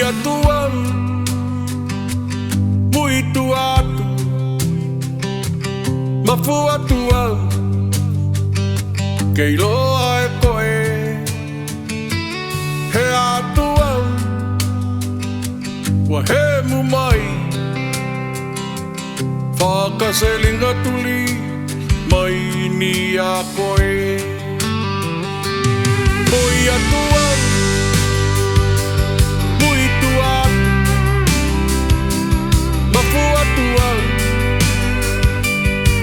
atua muito atu mafu atua kei loa e koe he atua wa he mu mai whakaselinga tuli mai ni a koe moi atua muito atu mafu atua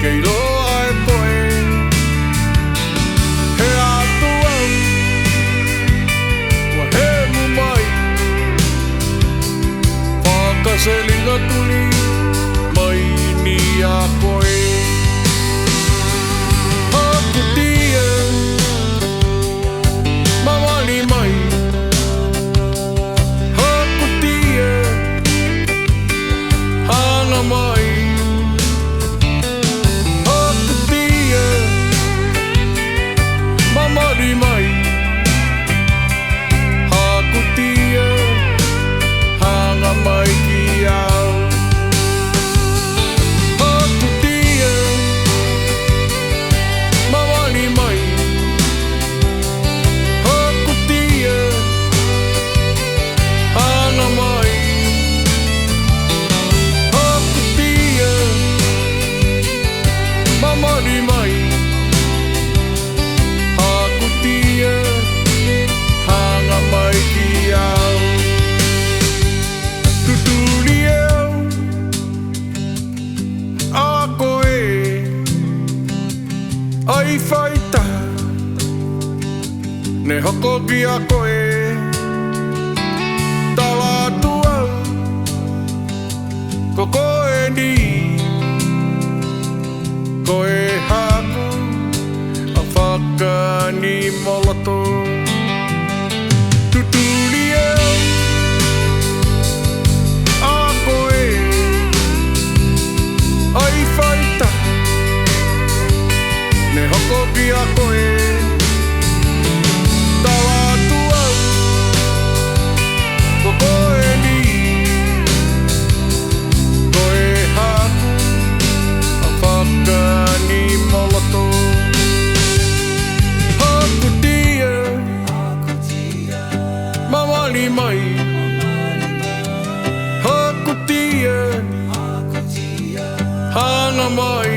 kei loa e koe he atua wa he mu mai whakaselinga tuli mai ni a koe haku tia mawali mai haku tia hanga mai haku tia mawali mai haku tia hanga mai ki au haku tia mawali mai haku tia hanga mai haku tia mawali mai haku tia hanga mai ki au tutuli eu a koe ai whaita ne hoko ki a koe tala tua ko koe ni koe haku a whakani moloto tutuli eu a koe ai whaita ne hoko ki a koe tala tua ko koe ni koe haku a whakani moloto haku tia mawali mai haku tia hanga mai